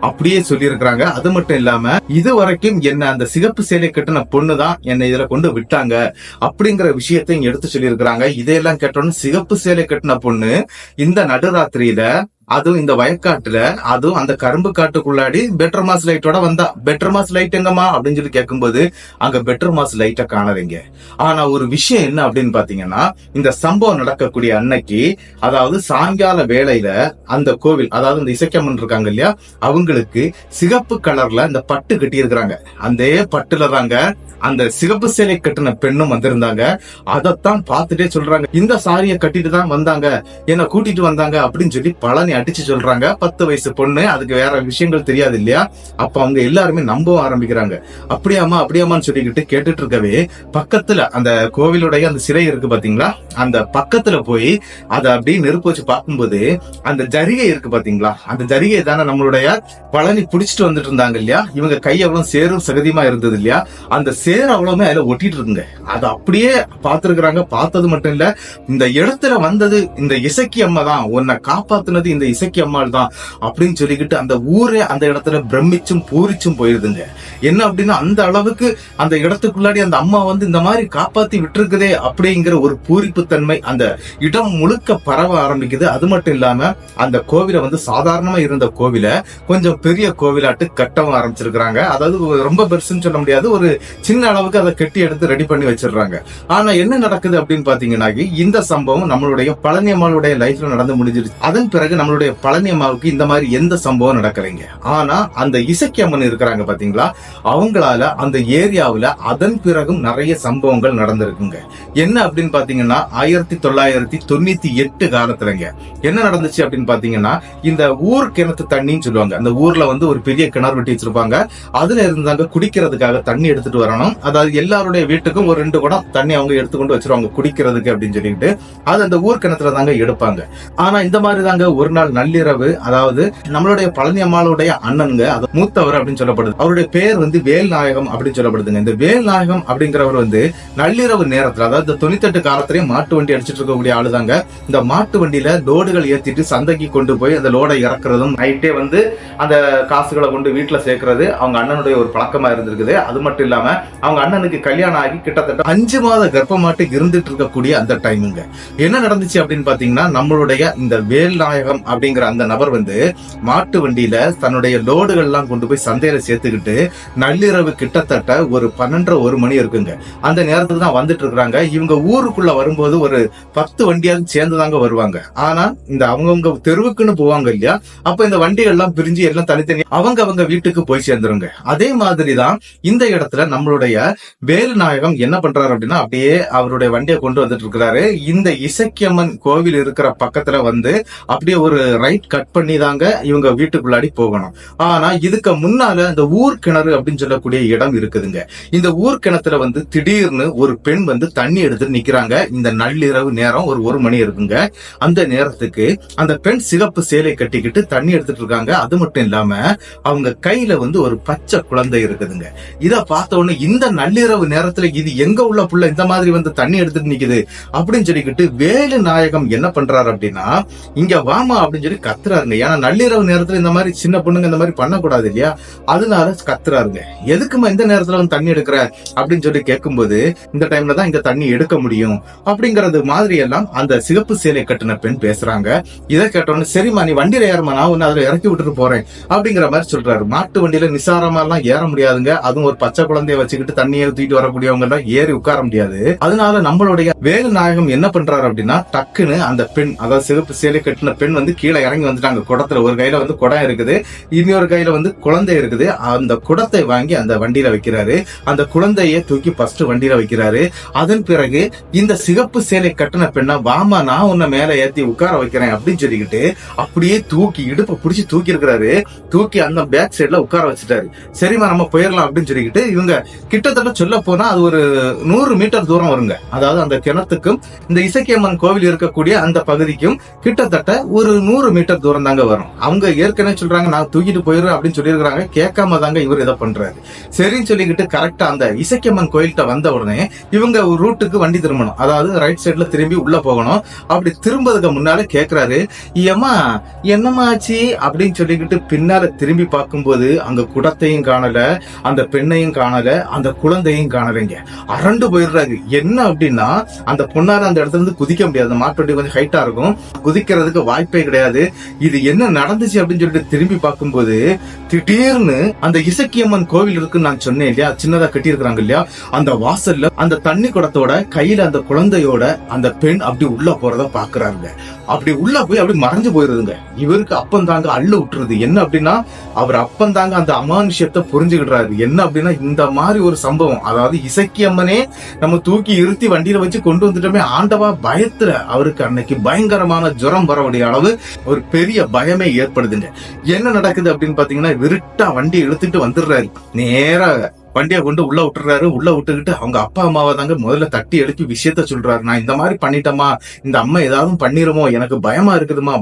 S2: அப்படியே சொல்லி இருக்கிறாங்க. அது மட்டும் இல்லாம இது வரைக்கும் என்ன அந்த சிகப்பு சேலை கட்டின பொண்ணுதான் என்னை இதுல கொண்டு விட்டாங்க அப்படிங்கிற விஷயத்தையும் எடுத்து சொல்லி இருக்கிறாங்க. இதையெல்லாம் கேட்டோன்னு சிகப்பு சேலை கட்டின பொண்ணு இந்த நடுராத்திரியில, அதுவும் இந்த வயக்காட்டுல, அதுவும் அந்த கரும்பு காட்டுக்குள்ளாடி பெட்டர் மாஸ் லைட்டோட வந்தா. பெட்டர் மாஸ் லைட் எங்கம்மா அப்படின்னு சொல்லி கேட்கும்போது, அங்க பெட்டர் மாஸ் லைட்ட காணறீங்க. ஆனா ஒரு விஷயம் என்ன அப்படின்னு பாத்தீங்கன்னா, இந்த சம்பவம் நடக்கக்கூடிய அன்னைக்கு, அதாவது சாயங்கால வேளையில அந்த கோவில், அதாவது இந்த இசைக்கம்மன் இருக்காங்க இல்லையா, அவங்களுக்கு சிகப்பு கலர்ல இந்த பட்டு கட்டி இருக்கிறாங்க. அந்த பட்டுல தாங்க அந்த சிகப்பு சேலை கட்டின பெண்ணும் வந்திருந்தாங்க. அதைத்தான் பார்த்துட்டே சொல்றாங்க, இந்த சாரியை கட்டிட்டு தான் வந்தாங்க, என்ன கூட்டிட்டு வந்தாங்க அப்படின்னு சொல்லி பழனி அடிச்சு சொல்றாங்க. 10 வயசு பொண்ணு, அதுக்கு வேற விஷயங்கள் தெரியாது இல்லையா. அப்ப அவங்க எல்லாருமே நம்பவும் ஆரம்பிக்கிறாங்க. அப்படியாமான்னு சொல்லிக்கிட்டு கேட்டுட்டு இருக்கவே, பக்கத்துல அந்த கோவிலுடைய அந்த சிலை இருக்கு பாத்தீங்களா, அந்த பக்கத்துல போய் அதை அப்படியே நெருப்பு வச்சு பார்க்கும்போது, அந்த ஜரிகை இருக்கு பாத்தீங்களா, அந்த ஜரிகை தானே நம்மளுடைய பழனி புடிச்சிட்டு வந்துட்டு இருந்தாங்க இல்லையா. இவங்க கை அவ்வளவு சேரும் சகதியமா இருந்தது இல்லையா, அந்த சேர் அவ்வளவுமே அதுல ஒட்டிட்டு இருக்குங்க. அதை அப்படியே பார்த்திருக்கிறாங்க. பார்த்தது மட்டும் இல்ல, இந்த இடத்துல வந்தது இந்த இசக்கி அம்மா தான், உன்னை காப்பாத்துனது இந்த இசக்கி அம்மாள் தான் அப்படின்னு சொல்லிக்கிட்டு அந்த ஊரே அந்த இடத்துல பிரமிச்சும் பூரிச்சும் போயிருதுங்க. என்ன அப்படின்னா, அந்த அளவுக்கு அந்த இடத்துக்குள்ளாடி அந்த அம்மா வந்து இந்த மாதிரி காப்பாத்தி விட்டுருக்குதே அப்படிங்கிற ஒரு பூரிப்பு தன்மை அந்த இடம் முழுக்க பரவ ஆரம்பிக்குது. அது மட்டும் இல்லாம அந்த கோவிலை வந்து சாதாரணமா இருந்த கோவிலை கொஞ்சம் பெரிய கோவிலாட்டு கட்டவும் ஆரம்பிச்சிருக்கிறாங்க. அதாவது ரொம்ப பெருசுன்னு சொல்ல முடியாது, ஒரு சின்ன அளவுக்கு அதை கட்டி எடுத்து ரெடி பண்ணி வச்சிடுறாங்க. ஆனா என்ன நடக்குது அப்படின்னு பாத்தீங்கன்னா, இந்த சம்பவம் நம்மளுடைய பழனி அம்மாளுடைய லைஃப்ல நடந்து முடிஞ்சிருச்சு. அதன் பிறகு நம்மளுடைய பழனி அம்மாவுக்கு இந்த மாதிரி எந்த சம்பவம் நடக்கலைங்க. ஆனா அந்த இசக்கி அம்மன் இருக்கிறாங்க பாத்தீங்களா, அவங்களால அந்த ஏரியாவுல அதன் பிறகும் நிறைய சம்பவங்கள் நடந்திருக்குங்க. என்ன அப்படின்னு பாத்தீங்கன்னா, 1998 காலத்துலங்க என்ன நடந்துச்சு அப்படின்னு பாத்தீங்கன்னா, இந்த ஊர் கிணத்து தண்ணின்னு சொல்லுவாங்க. அந்த ஊர்ல வந்து ஒரு பெரிய கிணறு வெட்டி வச்சிருப்பாங்க. அதுல இருந்தாங்க குடிக்கிறதுக்காக தண்ணி எடுத்துட்டு வரணும். அதாவது எல்லாருடைய வீட்டுக்கும் ஒரு 2 குடம் தண்ணி அவங்க எடுத்துக்கொண்டு வச்சிருவாங்க குடிக்கிறதுக்கு அப்படின்னு சொல்லிட்டு. அது அந்த ஊர் கிணத்துல தாங்க எடுப்பாங்க. ஆனா இந்த மாதிரி தாங்க ஒரு நாள் நள்ளிரவு, அதாவது நம்மளுடைய பழனி அம்மாளுடைய அண்ணனுங்க, அது மூத்தவர் அப்படின்னு சொல்லப்படுது. அவருடைய பேர் வந்து வேல்நாயகம் அப்படின்னு சொல்லப்படுதுங்க. இந்த வேல்நாயகம் அப்படிங்கிறவர் வந்து நள்ளிரவு நேரத்துல, அதாவது 98 காலத்திலேயே மாட்டு வண்டி அடிச்சிட்டு இருக்கக்கூடிய ஆளுதாங்க. இந்த மாட்டு வண்டியில லோடுகள் ஏத்திட்டு சந்தைக்கு கொண்டு போய் அந்த லோடை இறக்குறதும், நைட்டே வந்து அந்த காசுகளை கொண்டு வீட்டுல சேர்க்கறது அவங்க அண்ணனுடைய ஒரு பழக்கமா இருந்திருக்குது. அது மட்டும் இல்லாம அவங்க அண்ணனுக்கு கல்யாணம் ஆகி கிட்டத்தட்ட 5 மாத கர்ப்பமாட்டு இருந்துட்டு இருக்கக்கூடிய அந்த டைமுங்க என்ன நடந்துச்சு அப்படின்னு பாத்தீங்கன்னா, நம்மளுடைய இந்த வேல்நாயகம் அப்படிங்கிற அந்த நபர் வந்து மாட்டு வண்டியில தன்னுடைய லோடுகள் எல்லாம் கொண்டு போய் சந்தையில சேர்த்துக்கிட்டு நள்ளிரவு கிட்டத்தட்ட ஒரு 12:30 மணி இருக்குங்க. அந்த நேரத்துக்கு தான் வந்துட்டு இருக்காங்க. இவங்க ஊருக்குள்ள வரும்போது ஒரு 10 வண்டியாவது சேர்ந்துதாங்க வருவாங்க. ஆனா இந்த அவங்கவுங்க தெருவுக்குன்னு போவாங்க இல்லையா, அப்ப இந்த வண்டிகள் எல்லாம் பிரிஞ்சு எல்லாம் தனித்தனி அவங்க வீட்டுக்கு போய் சேர்ந்துருங்க. அதே மாதிரிதான் இந்த இடத்துல நம்மளுடைய வேலுநாயகம் என்ன பண்றாரு அப்படின்னா, அப்படியே அவருடைய வண்டியை கொண்டு வந்துட்டு இருக்கிறாரு. இந்த இசக்கியம்மன் கோவில் இருக்கிற பக்கத்துல வந்து அப்படியே ஒரு ரைட் கட் பண்ணி தாங்க இவங்க வீட்டுக்குள்ளாடி போகணும். ஆனா இதுக்கு முன்னால இந்த ஊர் கிணறு அப்படின்னு சொல்லக்கூடிய இடம் இருக்குதுங்க. இந்த ஊர் கிணத்துல வந்து திடீர்னு ஒரு பெண் வந்து தண்ணி எடுத்துட்டு நிக்கிறாங்க. இந்த நள்ளிரவு நேரம் ஒரு 1 மணி இருக்குங்க. அந்த நேரத்துக்கு அந்த பெண் சிகப்பு சேலை கட்டிக்கிட்டு தண்ணி எடுத்துட்டு இருக்காங்க. அது மட்டும் இல்லாம அவங்க கையில வந்து ஒரு பச்சை குழந்தை இருக்குதுங்க. இத பார்த்த உடனே இந்த நள்ளிரவு நேரத்துல இது எங்க உள்ள புள்ள இந்த மாதிரி வந்து தண்ணி எடுத்துட்டு நிக்குது அப்படின்னு சொல்லிக்கிட்டு வேலு நாயகம் என்ன பண்றாரு அப்படின்னா, இங்க வாமா அப்படின்னு சொல்லி கத்துறாருங்க. ஏன்னா நள்ளிரவு நேரத்துல இந்த மாதிரி சின்ன பொண்ணுங்க இந்த மாதிரி பண்ணக்கூடாது இல்லையா, அதனால கத்துறாருங்க. எதுக்குமா இந்த நேரத்துல வந்து தண்ணி எடுக்கிற அப்படின்னு சொல்லி கேட்கும்போது, இந்த டைம்ல தான் இங்க தண்ணி எடுக்க முடியும் அப்படிங்கறது மாதிரி எல்லாம் அந்த சிகப்பு சேலை கட்டின பெண் பேசுறாங்க. இதை கேட்டோன்னு, சரிம்மா நீ வண்டியில ஏறமா, நான் ஒன்னு அதுல இறக்கி விட்டுட்டு போறேன் அப்படிங்கிற மாதிரி சொல்றாரு. மாட்டு வண்டியில நிசாரமா எல்லாம் ஏற முடியாதுங்க. அதுவும் ஒரு பச்சை குழந்தைய வச்சுக்கிட்டு தண்ணியை தூக்கிட்டு வரக்கூடியவங்க எல்லாம் ஏறி உட்கார முடியாது. அதனால நம்மளுடைய வேலு நாயகம் என்ன பண்றாரு அப்படின்னா, டக்குன்னு அந்த பெண், அதாவது சிகப்பு சேலை கட்டின பெண் வந்து கீழே இறங்கி வந்துட்டாங்க. குடத்துல ஒரு கையில வந்து குடம் இருக்குது, இன்னொரு கையில வந்து குழந்தை இருக்குது. அந்த குடத்தை வாங்கி அந்த வண்டியில வைக்கிறாரு. அந்த குழந்தைய தூக்கி ஃபர்ஸ்ட் வண்டியில வைக்கிறாரு. அதன் பிறகு இந்த சிகப்பு சேலை கட்டின பெண்ணா, வாமா நான் உன்னை மேல ஏத்தி உட்கார வைக்கிறேன் அப்படின்னு சொல்லிக்கிட்டு அப்படியே தூக்கி இடுப்பை பிடிச்சி தூக்கி இருக்கிறாரு. தூக்கி அந்த பேக் சைட்ல உட்கார வச்சுட்டாரு. சரிமா நம்ம போயிடலாம் அப்படின்னு சொல்லிக்கிட்டு இவங்க கிட்டத்தட்ட சொல்ல போனா அது ஒரு 100 மீட்டர் தூரம் வருங்க. அதாவது அந்த கிணத்துக்கும் இந்த இசக்கியம்மன் கோவில் இருக்கக்கூடிய அந்த பகுதிக்கும் கிட்டத்தட்ட ஒரு 100 மீட்டர் தூரம் தாங்க வரும். அவங்க ஏற்கனவே சொல்றாங்க நான் தூக்கிட்டு போயிடுறேன் அப்படின்னு சொல்லியிருக்காங்க. கேட்காம தாங்க இவர் இதை பண்றாரு. சரின்னு சொல்லிக்கிட்டு கரெக்டா அந்த இசக்கியம்மன் கோயில்கிட்ட வந்த உடனே இவங்க ஒரு ரூட்டுக்கு வண்டி திரும்பணும். அதாவது ரைட் சைட்ல திரும்பி உள்ள போகணும். அப்படி திரும்பதுக்கு முன்னால கேக்குறாரு, ஏமா என்னமா ஆச்சு அப்படின்னு சொல்லிக்கிட்டு பின்னால திரும்பி பார்க்கும்போது அங்க குடத்தையும் காணல, அந்த பெண்ணையும் காணல, அந்த குழந்தையும் காணலைங்க. அரண்டு போயிடுறாரு. என்ன அப்படின்னா, அந்த பொண்ணால அந்த இடத்துல இருந்து குதிக்க முடியாது. அந்த மாட்டு வண்டி கொஞ்சம் ஹைட்டா இருக்கும், குதிக்கிறதுக்கு வாய்ப்பே கிடையாது. இது என்ன நடந்துச்சு அப்படின்னு சொல்லிட்டு திரும்பி பார்க்கும்போது திடீர்னு அந்த இசக்கியம்மன் கோவில் இருக்குன்னு நான் சொன்னேன் இல்லையா, சின்னதா கட்டி இருக்கிறாங்க இல்லையா, அந்த வாசல்ல அந்த தண்ணி குடத்தோட கையில அந்த குழந்தையோட அந்த பெண் அப்படி உள்ள போறத பாக்குறாங்க. அப்படி உள்ள போய் அப்படி மறைஞ்சு போயிருதுங்க. இவருக்கு அப்பந்தாங்க அள்ளு விட்டுருது. என்ன அப்படின்னா, அவர் அப்பந்தாங்க அந்த அமானுஷ்யத்தை புரிஞ்சுக்கிடுறாரு. என்ன அப்படின்னா, இந்த மாதிரி ஒரு சம்பவம், அதாவது இசக்கியம்மனே நம்ம தூக்கி இருத்தி வண்டியில வச்சு கொண்டு வந்துட்டோமே ஆண்டவா, பயத்துல அவருக்கு அன்னைக்கு பயங்கரமான ஜுரம் வரக்கூடிய அளவு ஒரு பெரிய பயமே ஏற்படுதுங்க. என்ன நடக்குது அப்படின்னு பாத்தீங்கன்னா, விருட்டா வண்டி இழுத்துட்டு வந்துடுறாரு. நேரா வண்டியை கொண்டு உள்ள விட்டுறாரு. உள்ள விட்டுக்கிட்டு அவங்க அப்பா அம்மாவை தாங்க முதல்ல தட்டி எழுப்பி விஷயத்த சொல்றாரு. நான் இந்த மாதிரி பண்ணிட்டேமா, இந்த அம்மா ஏதாவது பண்ணிருமோ, எனக்கு பயமா இருக்குதுமா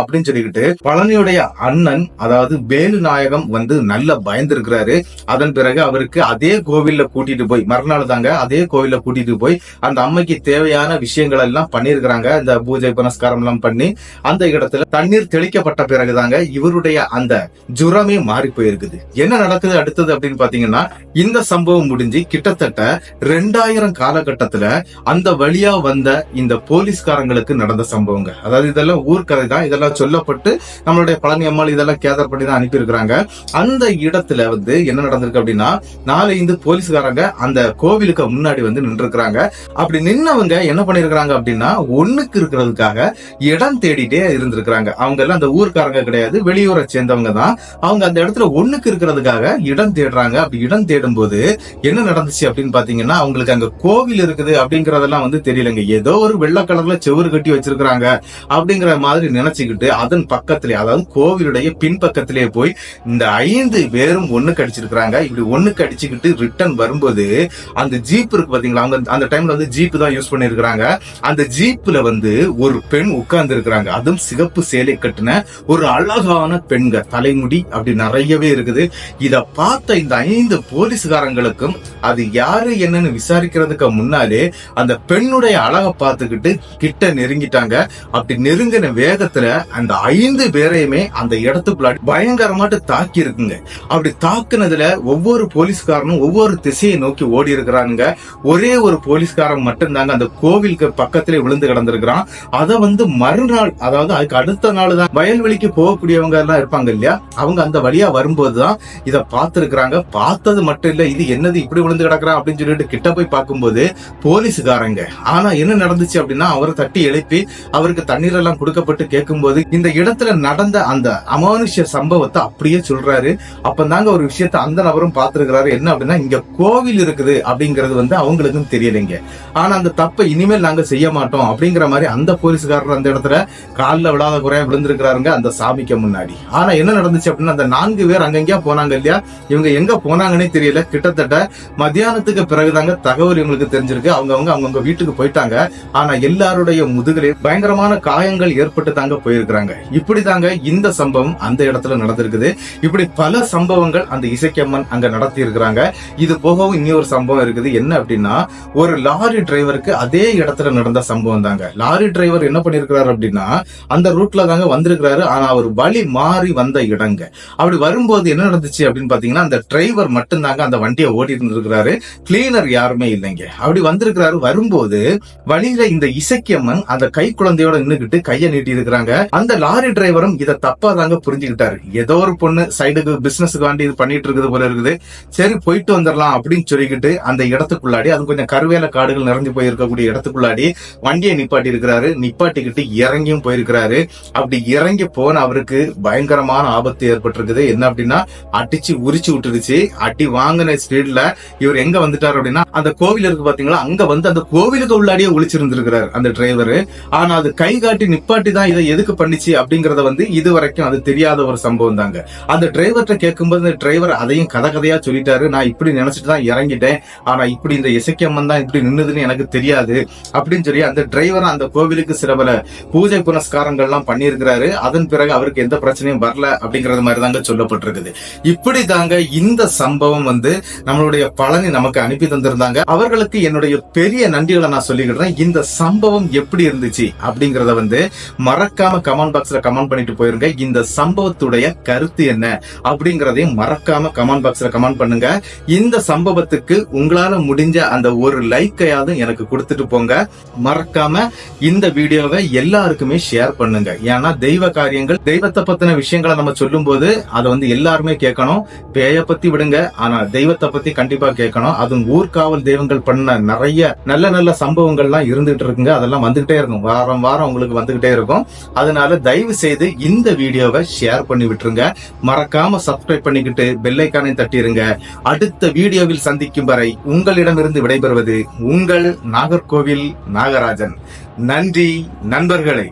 S2: அப்படின்னு சொல்லிக்கிட்டு பழனியுடைய அண்ணன், அதாவது வேலு நாயகம் வந்து நல்ல பயந்து இருக்கிறாரு. அதன் பிறகு அவருக்கு அதே கோவில்ல கூட்டிட்டு போய், மறுநாள் தாங்க அதே கோவில்ல கூட்டிட்டு போய் அந்த அம்மைக்கு தேவையான விஷயங்கள் எல்லாம் பண்ணிருக்கிறாங்க. இந்த பூஜை புனஸ்காரம் எல்லாம் பண்ணி அந்த இடத்துல தண்ணீர் தெளிக்கப்பட்ட பிறகுதாங்க இவருடைய அந்த ஜுரமே மாறி போயிருக்குது. என்ன நடக்குது அடுத்தது அப்படின்னு பாத்தீங்கன்னா, இந்த சம்பவம் முடிஞ்சு கிட்டத்தட்ட 2000 காலகட்டத்துல அந்த வழியா வந்த இந்த போலீஸ்காரங்களுக்கு நடந்த சம்பவங்க. அதாவது இதெல்லாம் ஊர்க்கதை தான், இதெல்லாம் சொல்லப்பட்டு நம்மளுடைய பழனி அம்மாள் இதெல்லாம் கேதர் பண்ணி தான் அனுப்பி இருக்கிறாங்க. அந்த இடத்துல வந்து என்ன நடந்திருக்கு அப்படின்னா, 4-5 போலீஸ்காரங்க அந்த கோவிலுக்கு முன்னாடி வந்து நின்று இருக்கிறாங்க. அப்படி நின்னவங்க என்ன பண்ணிருக்காங்க அப்படின்னா, ஒண்ணுக்கு இருக்கிறதுக்காக இடம் தேடிட்டே இருந்திருக்கிறாங்க. அவங்க எல்லாம் அந்த ஊர்க்காரங்க கிடையாது, வெளியூரை சேர்ந்தவங்க தான். அவங்க அந்த இடத்துல ஒண்ணுக்கு இருக்கிறதுக்காக இடம் தேடுறாங்க. அப்படி இடம் தேடும் போது என்ன நடந்துச்சு அப்படின்னு பாத்தீங்கன்னா, அவங்களுக்கு அங்க கோவில் இருக்குது அப்படிங்கறதெல்லாம் வந்து தெரியலங்க. ஏதோ ஒரு வெள்ளை கலர்ல செவுறு கட்டி வச்சிருக்காங்க அப்படிங்கிற மாதிரி நினைச்சுக்கிட்டு அதன் பக்கத்திலே, அதாவது கோவிலுடைய பின்பக்கத்திலே போய் இந்த 5 பேரும் ஒண்ணுக்கு அடிச்சிருக்காங்க. இப்படி ஒண்ணுக்கு அடிச்சுக்கிட்டு ரிட்டர்ன் வரும்போது அந்த ஜீப் இருக்கு பாத்தீங்களா, அவங்க அந்த டைம்ல வந்து ஜீப் தான் யூஸ் பண்ணிருக்காங்க. அந்த ஜீப்ல வந்து ஒரு பெண் உட்கார்ந்து இருக்கிறாங்க. அதுவும் சிகப்பு சேலை கட்டின ஒரு அழகான பெண்கள், தலைமுடி அப்படி நிறையவே இருக்குது. இத பார்த்த இந்த 5 போலீஸ்காரங்களுக்கும் அது யாரு என்னன்னு விசாரிக்கிறதுக்கு முன்னாலே அந்த பெண்ணுடைய அழகை பார்த்துக்கிட்டு கிட்ட நெருங்கிட்டாங்க. அப்படி நெருங்கின வேகத்துல அந்த 5 பேரையுமே அந்த இடத்துக்குள்ள பயங்கரமாட்டு தாக்கி இருக்குங்க. அப்படி தாக்குனதுல ஒவ்வொரு போலீஸ்காரனும் ஒவ்வொரு திசையை நோக்கி ஓடி இருக்கிறாங்க. ஒரே ஒரு போலீஸ்காரன் மட்டும்தாங்க அந்த கோவிலுக்கு பக்கத்திலே விழுந்து கிடந்திருக்கிறான். அதை வந்து மறுநாள், அதாவது அதுக்கு அடுத்த நாள் தான் வயல்வெளிக்கு போகக்கூடியவங்க எல்லாம் இருப்பாங்க இல்லையா, அவங்க அந்த வழியா வரும்போதுதான் இதை பார்த்திருக்கிறாங்க. பார்த்தது மட்டும் இல்ல, இது என்னது இப்படி விழுந்து கிடக்குறான் அப்படின்னு சொல்லிட்டு கிட்ட போய் பார்க்கும்போது போலீஸ்காரங்க. ஆனா என்ன நடந்துச்சு அப்படின்னா, அவரை தட்டி எழுப்பி அவருக்கு தண்ணீர் எல்லாம் கொடுக்கப்பட்டு கேட்கும்போது இந்த இடத்துல நடந்த அந்த அமானுஷ்ய சம்பவத்தை அப்படியே சொல்றாரு. அப்பதாங்க ஒரு விஷயத்த அந்த நபரும் பார்த்திருக்கிறாரு. என்ன அப்படின்னா, இங்க கோவில் இருக்குது அப்படிங்கறது வந்து அவங்களுக்கும் தெரியலைங்க. ஆனா அந்த தப்பை இனிமேல் நாங்க செய்ய மாட்டோம் அப்படிங்கிற மாதிரி அந்த போலீஸ்காரர் அந்த இடத்துல காலில் விழாத குறையா விழுந்திருக்கிறாருங்க அந்த சாமிக்கு முன்னாடி. ஆனா என்ன நடந்துச்சு அப்படின்னா, அந்த 4 பேர் அங்கங்கயா போனாங்க இல்லையா, இவங்க எங்க போனாங்கன்னு என்னன்னே தெரியல. கிட்டத்தட்ட மத்தியானத்துக்கு பிறகுதாங்க தகவல் இவங்களுக்கு தெரிஞ்சிருக்கு. அவங்க வீட்டுக்கு போயிட்டாங்க. ஆனா எல்லாருடைய முதுகிலே பயங்கரமான காயங்கள் ஏற்பட்டு தாங்க போயிருக்கிறாங்க. இப்படி தாங்க இந்த சம்பவம் அந்த இடத்துல நடந்திருக்குது. இப்படி பல சம்பவங்கள் அந்த இசக்கியம்மன் அங்க நடத்தி இருக்கிறாங்க. இது போகவும் இன்னொரு சம்பவம் இருக்குது. என்ன அப்படின்னா, ஒரு லாரி டிரைவருக்கு அதே இடத்துல நடந்த சம்பவம் தாங்க. லாரி டிரைவர் என்ன பண்ணிருக்கிறாரு அப்படின்னா, அந்த ரூட்ல தாங்க வந்திருக்கிறாரு. ஆனா அவர் வழி மாறி வந்த இடங்க. அப்படி வரும்போது என்ன நடந்துச்சு அப்படின்னு பாத்தீங்கன்னா, அந்த டிரைவர் மட்டும்தாங்க அந்த வண்டியை ஓட்டிட்டு இருந்திருக்கிறாரு. கிளீனர் யாருமே இல்லைங்க. அப்படி வந்திருக்கிறாரு. வரும்போது வழியில இந்த இசக்கியம்மன் அந்த கை குழந்தையோட நின்னுகிட்டு கையை நீட்டி இருக்கிறாங்க. அந்த லாரி டிரைவரும் இதை தப்பா தாங்க புரிஞ்சுக்கிட்டாரு. ஏதோ ஒரு பொண்ணு சைடுக்கு பிசினஸுக்கு வாண்டி இது பண்ணிட்டு இருக்குது போல இருக்குது, சரி போயிட்டு வந்துடலாம் அப்படின்னு சொல்லிக்கிட்டு அந்த இடத்துக்குள்ளாடி, அது கொஞ்சம் கருவேல காடுகள் நிறைஞ்சு போயிருக்கக்கூடிய இடத்துக்குள்ளாடி வண்டியை நிப்பாட்டி இருக்கிறாரு. நிப்பாட்டிக்கிட்டு இறங்கியும் போயிருக்கிறாரு. அப்படி இறங்கி போன அவருக்கு பயங்கரமான ஆபத்து ஏற்பட்டிருக்குது. என்ன அப்படின்னா, அடிச்சு உரிச்சு விட்டுருச்சு. அடி வாங்கின ஸ்பீட்ல இவர் எங்க வந்துட்டாரு அப்படின்னா, அந்த கோவில் இருக்கு பாத்தீங்களா, அங்க வந்து அந்த கோவிலுக்கு உள்ளாடியே ஒளிச்சிருந்திருக்கிறாரு அந்த டிரைவர். ஆனா அது கை காட்டி நிப்பாட்டி தான் இதை எதுக்கு பண்ணிச்சு அப்படிங்கறத வந்து இது வரைக்கும் அது தெரியாத ஒரு சம்பவம் தாங்க. அந்த டிரைவர்கிட்ட கேட்கும்போது அந்த டிரைவர் அதையும் கதையா சொல்லிட்டாரு. நான் இப்படி நினைச்சிட்டு தான் இறங்கிட்டேன். ஆனா இப்படி இந்த இசக்கியம்மன் தான் இப்படி நின்னுதுன்னு எனக்கு தெரியாது அப்படின்னு சொல்லி அந்த டிரைவர் அந்த கோவிலுக்கு சில பல பூஜை புனஸ்காரங்கள் எல்லாம் பண்ணியிருக்கிறாரு. அதன் பிறகு அவருக்கு எந்த பிரச்சனையும் வரல அப்படிங்கறது மாதிரி தாங்க சொல்லப்பட்டிருக்குது. இப்படி தாங்க இந்த சம்பவம் வந்து நம்மளுடைய பழனி நமக்கு அனுப்பி தந்திருந்தாங்க. அவர்களுக்கு என்னுடைய பெரிய நன்றிகளை நான் சொல்லிக்கிறேன். இந்த சம்பவம் எப்படி இருந்துச்சு அப்படிங்கறத வந்து மறக்காம கமெண்ட் பாக்ஸ்ல கமெண்ட் பண்ணிட்டு போயிருங்க. இந்த சம்பவத்துடைய கருத்து என்ன அப்படிங்கறதையும் மறக்காம கமெண்ட் பாக்ஸ்ல கமெண்ட் பண்ணுங்க. இந்த சம்பவத்துக்கு உங்களால முடிஞ்ச அந்த ஒரு லைக்கையாவது எனக்கு கொடுத்துட்டு போங்க. மறக்காம இந்த வீடியோவை எல்லாருக்குமே ஷேர் பண்ணுங்க. ஏன்னா தெய்வ காரியங்கள், தெய்வத்தை பத்தின விஷயங்களை நம்ம சொல்லும் போது அதை வந்து எல்லாருமே கேட்கணும். பேய பத்தி விடுங்க, ஆனா தெய்வத்தை பத்தி கண்டிப்பா கேட்கணும். அதுவும் ஊர்காவல் தெய்வங்கள் பண்ண நிறைய நல்ல நல்ல சம்பவங்கள்லாம் இருந்துட்டு இருக்குங்க. அதெல்லாம் வந்துகிட்டே இருக்கும். வாரம் வாரம் உங்களுக்கு வந்துகிட்டே இருக்கும். அதனால தயவு செய்து இந்த வீடியோவை ஷேர் பண்ணி விட்டுருங்க. மறக்காம சப்ஸ்கிரைப் பண்ணிக்கிட்டு பெல் ஐகானை தட்டிருங்க. அடுத்த வீடியோவில் சந்திக்கும் வரை உங்களிடமிருந்து விடைபெறுவது உங்கள் நாகர்கோவில் நாகராஜன். நன்றி நண்பர்களே.